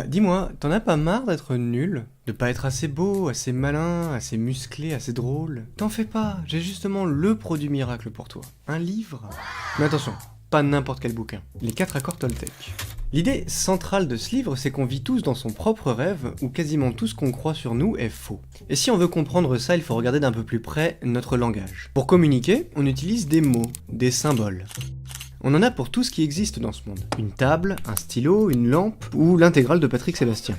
Dis-moi, t'en as pas marre d'être nul? De pas être assez beau, assez malin, assez musclé, assez drôle? T'en fais pas, j'ai justement le produit miracle pour toi. Un livre? Mais attention, pas n'importe quel bouquin. Les 4 accords Toltec. L'idée centrale de ce livre, c'est qu'on vit tous dans son propre rêve, où quasiment tout ce qu'on croit sur nous est faux. Et si on veut comprendre ça, il faut regarder d'un peu plus près notre langage. Pour communiquer, on utilise des mots, des symboles. On en a pour tout ce qui existe dans ce monde. Une table, un stylo, une lampe, ou l'intégrale de Patrick Sébastien.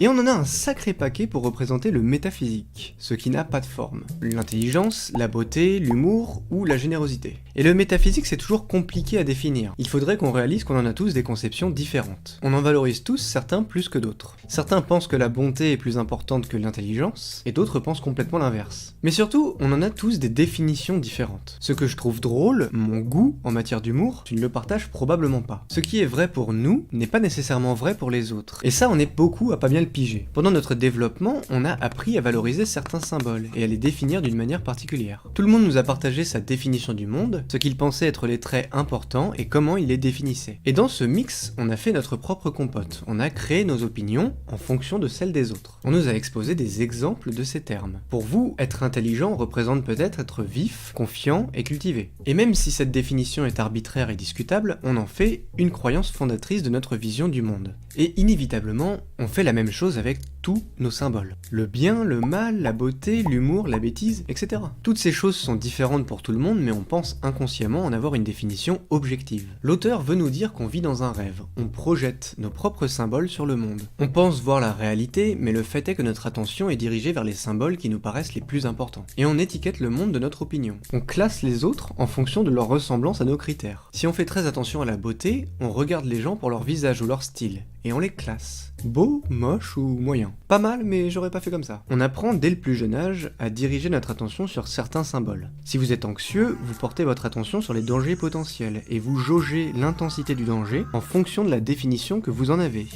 Et on en a un sacré paquet pour représenter le métaphysique, ce qui n'a pas de forme. L'intelligence, la beauté, l'humour ou la générosité. Et le métaphysique, c'est toujours compliqué à définir. Il faudrait qu'on réalise qu'on en a tous des conceptions différentes. On en valorise tous certains plus que d'autres. Certains pensent que la bonté est plus importante que l'intelligence, et d'autres pensent complètement l'inverse. Mais surtout, on en a tous des définitions différentes. Ce que je trouve drôle, mon goût en matière d'humour, tu ne le partages probablement pas. Ce qui est vrai pour nous n'est pas nécessairement vrai pour les autres. Et ça, on est beaucoup à pas bien le piger. Pendant notre développement, on a appris à valoriser certains symboles et à les définir d'une manière particulière. Tout le monde nous a partagé sa définition du monde, ce qu'il pensait être les traits importants et comment il les définissait. Et dans ce mix, on a fait notre propre compote. On a créé nos opinions en fonction de celles des autres. On nous a exposé des exemples de ces termes. Pour vous, être intelligent représente peut-être être vif, confiant et cultivé. Et même si cette définition est arbitraire et discutable, on en fait une croyance fondatrice de notre vision du monde. Et inévitablement, on fait la même chose avec tous nos symboles. Le bien, le mal, la beauté, l'humour, la bêtise, etc. Toutes ces choses sont différentes pour tout le monde, mais on pense inconsciemment en avoir une définition objective. L'auteur veut nous dire qu'on vit dans un rêve. On projette nos propres symboles sur le monde. On pense voir la réalité, mais le fait est que notre attention est dirigée vers les symboles qui nous paraissent les plus importants. Et on étiquette le monde de notre opinion. On classe les autres en fonction de leur ressemblance à nos critères. Si on fait très attention à la beauté, on regarde les gens pour leur visage ou leur style, et on les classe. Beau, moche ou moyen. Pas mal, mais j'aurais pas fait comme ça. On apprend dès le plus jeune âge à diriger notre attention sur certains symboles. Si vous êtes anxieux, vous portez votre attention sur les dangers potentiels, et vous jaugez l'intensité du danger en fonction de la définition que vous en avez.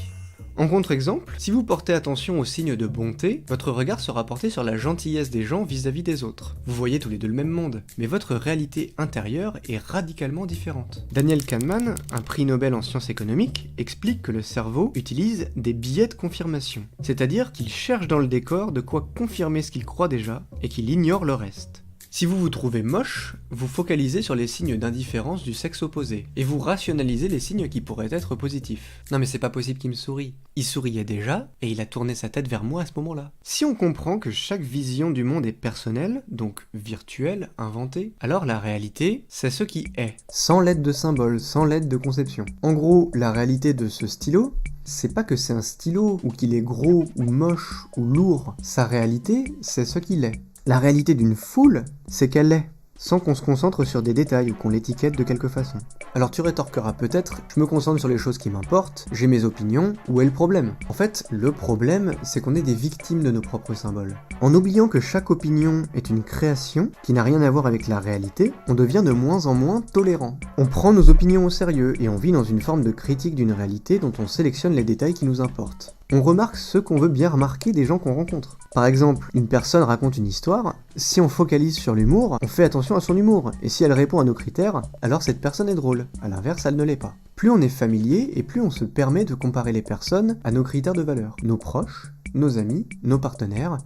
En contre-exemple, si vous portez attention aux signes de bonté, votre regard sera porté sur la gentillesse des gens vis-à-vis des autres. Vous voyez tous les deux le même monde, mais votre réalité intérieure est radicalement différente. Daniel Kahneman, un prix Nobel en sciences économiques, explique que le cerveau utilise des biais de confirmation, c'est-à-dire qu'il cherche dans le décor de quoi confirmer ce qu'il croit déjà, et qu'il ignore le reste. Si vous vous trouvez moche, vous focalisez sur les signes d'indifférence du sexe opposé, et vous rationalisez les signes qui pourraient être positifs. Non mais c'est pas possible qu'il me sourie. Il souriait déjà, et il a tourné sa tête vers moi à ce moment-là. Si on comprend que chaque vision du monde est personnelle, donc virtuelle, inventée, alors la réalité, c'est ce qui est. Sans l'aide de symboles, sans l'aide de conception. En gros, la réalité de ce stylo, c'est pas que c'est un stylo, ou qu'il est gros, ou moche, ou lourd. Sa réalité, c'est ce qu'il est. La réalité d'une foule, c'est qu'elle est, sans qu'on se concentre sur des détails ou qu'on l'étiquette de quelque façon. Alors tu rétorqueras peut-être, je me concentre sur les choses qui m'importent, j'ai mes opinions, où est le problème? En fait, le problème, c'est qu'on est des victimes de nos propres symboles. En oubliant que chaque opinion est une création, qui n'a rien à voir avec la réalité, on devient de moins en moins tolérant. On prend nos opinions au sérieux, et on vit dans une forme de critique d'une réalité dont on sélectionne les détails qui nous importent. On remarque ce qu'on veut bien remarquer des gens qu'on rencontre. Par exemple, une personne raconte une histoire, si on focalise sur l'humour, on fait attention à son humour, et si elle répond à nos critères, alors cette personne est drôle, à l'inverse elle ne l'est pas. Plus on est familier, et plus on se permet de comparer les personnes à nos critères de valeur. Nos proches, nos amis, nos partenaires,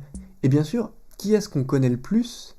et bien sûr, qui est-ce qu'on connaît le plus?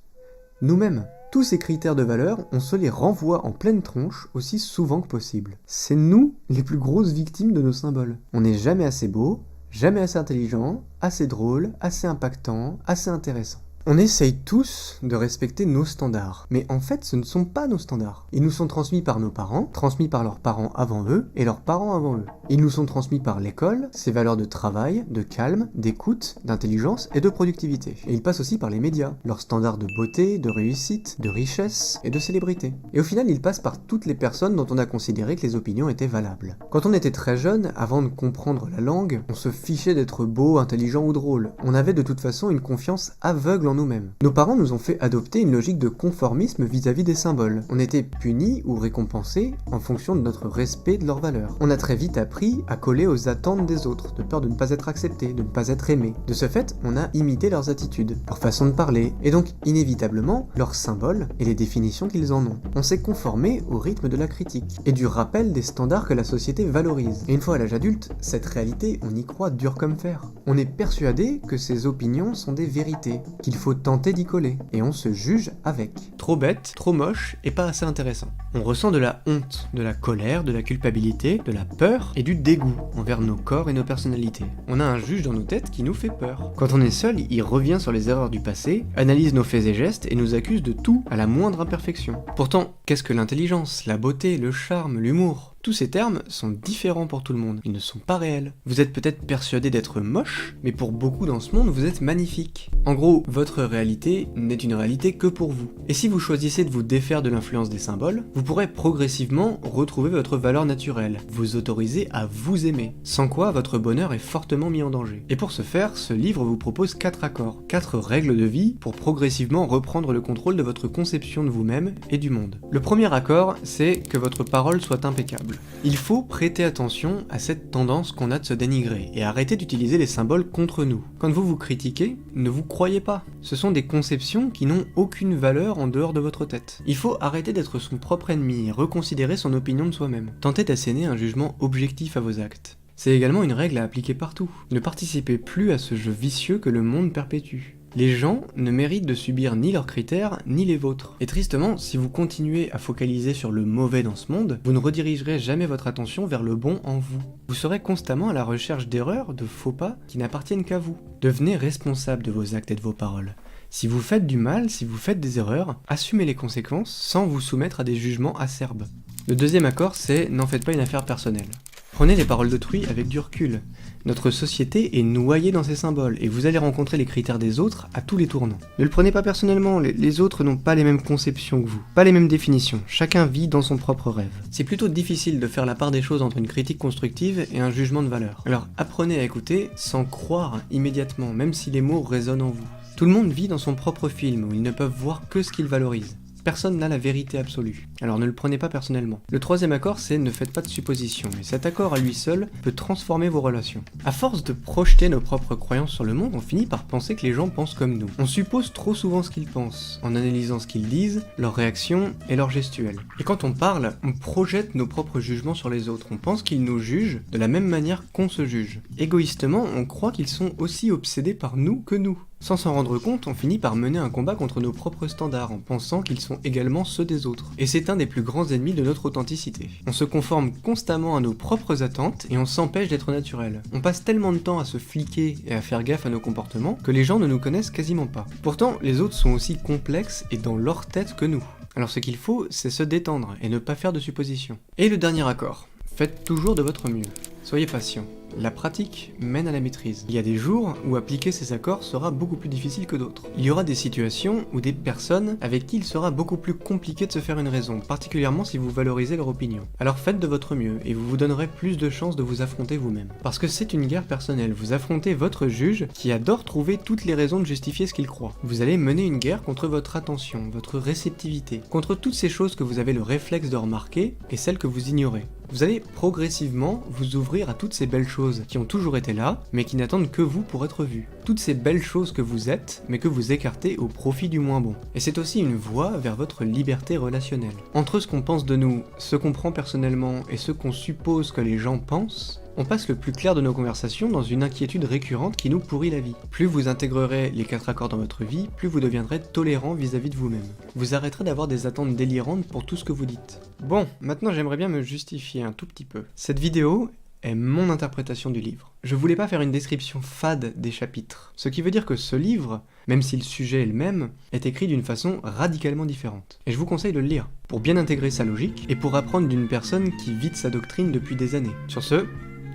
Nous-mêmes. Tous ces critères de valeur, on se les renvoie en pleine tronche aussi souvent que possible. C'est nous les plus grosses victimes de nos symboles. On n'est jamais assez beau, jamais assez intelligent, assez drôle, assez impactant, assez intéressant. On essaye tous de respecter nos standards, mais en fait ce ne sont pas nos standards. Ils nous sont transmis par nos parents, transmis par leurs parents avant eux, et leurs parents avant eux. Ils nous sont transmis par l'école, ces valeurs de travail, de calme, d'écoute, d'intelligence et de productivité. Et ils passent aussi par les médias, leurs standards de beauté, de réussite, de richesse et de célébrité. Et au final ils passent par toutes les personnes dont on a considéré que les opinions étaient valables. Quand on était très jeune, avant de comprendre la langue, on se fichait d'être beau, intelligent ou drôle. On avait de toute façon une confiance aveugle en nous-mêmes. Nos parents nous ont fait adopter une logique de conformisme vis-à-vis des symboles. On était punis ou récompensés en fonction de notre respect de leurs valeurs. On a très vite appris à coller aux attentes des autres, de peur de ne pas être accepté, de ne pas être aimé. De ce fait, on a imité leurs attitudes, leur façon de parler, et donc inévitablement leurs symboles et les définitions qu'ils en ont. On s'est conformé au rythme de la critique et du rappel des standards que la société valorise. Et une fois à l'âge adulte, cette réalité, on y croit dur comme fer. On est persuadé que ses opinions sont des vérités, qu'il faut tenter d'y coller, et on se juge avec. Trop bête, trop moche, et pas assez intéressant. On ressent de la honte, de la colère, de la culpabilité, de la peur et du dégoût envers nos corps et nos personnalités. On a un juge dans nos têtes qui nous fait peur. Quand on est seul, il revient sur les erreurs du passé, analyse nos faits et gestes et nous accuse de tout à la moindre imperfection. Pourtant, qu'est-ce que l'intelligence, la beauté, le charme, l'humour ? Tous ces termes sont différents pour tout le monde, ils ne sont pas réels. Vous êtes peut-être persuadé d'être moche, mais pour beaucoup dans ce monde, vous êtes magnifique. En gros, votre réalité n'est une réalité que pour vous. Et si vous choisissez de vous défaire de l'influence des symboles, vous pourrez progressivement retrouver votre valeur naturelle, vous autoriser à vous aimer, sans quoi votre bonheur est fortement mis en danger. Et pour ce faire, ce livre vous propose 4 accords, 4 règles de vie pour progressivement reprendre le contrôle de votre conception de vous-même et du monde. Le premier accord, c'est que votre parole soit impeccable. Il faut prêter attention à cette tendance qu'on a de se dénigrer et arrêter d'utiliser les symboles contre nous. Quand vous vous critiquez, ne vous croyez pas. Ce sont des conceptions qui n'ont aucune valeur en dehors de votre tête. Il faut arrêter d'être son propre ennemi et reconsidérer son opinion de soi-même. Tentez d'asséner un jugement objectif à vos actes. C'est également une règle à appliquer partout. Ne participez plus à ce jeu vicieux que le monde perpétue. Les gens ne méritent de subir ni leurs critères, ni les vôtres. Et tristement, si vous continuez à focaliser sur le mauvais dans ce monde, vous ne redirigerez jamais votre attention vers le bon en vous. Vous serez constamment à la recherche d'erreurs, de faux pas, qui n'appartiennent qu'à vous. Devenez responsable de vos actes et de vos paroles. Si vous faites du mal, si vous faites des erreurs, assumez les conséquences sans vous soumettre à des jugements acerbes. Le deuxième accord, c'est n'en faites pas une affaire personnelle. Prenez les paroles d'autrui avec du recul. Notre société est noyée dans ces symboles, et vous allez rencontrer les critères des autres à tous les tournants. Ne le prenez pas personnellement, les autres n'ont pas les mêmes conceptions que vous, pas les mêmes définitions, chacun vit dans son propre rêve. C'est plutôt difficile de faire la part des choses entre une critique constructive et un jugement de valeur. Alors apprenez à écouter sans croire immédiatement, même si les mots résonnent en vous. Tout le monde vit dans son propre film, où ils ne peuvent voir que ce qu'ils valorisent. Personne n'a la vérité absolue, alors ne le prenez pas personnellement. Le troisième accord, c'est ne faites pas de suppositions, et cet accord à lui seul peut transformer vos relations. À force de projeter nos propres croyances sur le monde, on finit par penser que les gens pensent comme nous. On suppose trop souvent ce qu'ils pensent, en analysant ce qu'ils disent, leurs réactions et leurs gestuels. Et quand on parle, on projette nos propres jugements sur les autres, on pense qu'ils nous jugent de la même manière qu'on se juge. Égoïstement, on croit qu'ils sont aussi obsédés par nous que nous. Sans s'en rendre compte, on finit par mener un combat contre nos propres standards en pensant qu'ils sont également ceux des autres. Et c'est un des plus grands ennemis de notre authenticité. On se conforme constamment à nos propres attentes et on s'empêche d'être naturel. On passe tellement de temps à se fliquer et à faire gaffe à nos comportements que les gens ne nous connaissent quasiment pas. Pourtant, les autres sont aussi complexes et dans leur tête que nous. Alors ce qu'il faut, c'est se détendre et ne pas faire de suppositions. Et le dernier accord. Faites toujours de votre mieux. Soyez patient. La pratique mène à la maîtrise. Il y a des jours où appliquer ces accords sera beaucoup plus difficile que d'autres. Il y aura des situations ou des personnes avec qui il sera beaucoup plus compliqué de se faire une raison, particulièrement si vous valorisez leur opinion. Alors faites de votre mieux et vous vous donnerez plus de chances de vous affronter vous-même. Parce que c'est une guerre personnelle, vous affrontez votre juge qui adore trouver toutes les raisons de justifier ce qu'il croit. Vous allez mener une guerre contre votre attention, votre réceptivité, contre toutes ces choses que vous avez le réflexe de remarquer et celles que vous ignorez. Vous allez progressivement vous ouvrir à toutes ces belles choses qui ont toujours été là, mais qui n'attendent que vous pour être vues. Toutes ces belles choses que vous êtes, mais que vous écartez au profit du moins bon. Et c'est aussi une voie vers votre liberté relationnelle. Entre ce qu'on pense de nous, ce qu'on prend personnellement et ce qu'on suppose que les gens pensent, on passe le plus clair de nos conversations dans une inquiétude récurrente qui nous pourrit la vie. Plus vous intégrerez les 4 accords dans votre vie, plus vous deviendrez tolérant vis-à-vis de vous-même. Vous arrêterez d'avoir des attentes délirantes pour tout ce que vous dites. Bon, maintenant j'aimerais bien me justifier un tout petit peu. Cette vidéo est mon interprétation du livre. Je voulais pas faire une description fade des chapitres, ce qui veut dire que ce livre, même si le sujet est le même, est écrit d'une façon radicalement différente. Et je vous conseille de le lire, pour bien intégrer sa logique, et pour apprendre d'une personne qui vit de sa doctrine depuis des années. Sur ce,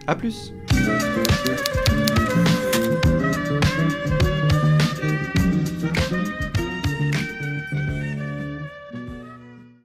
à plus!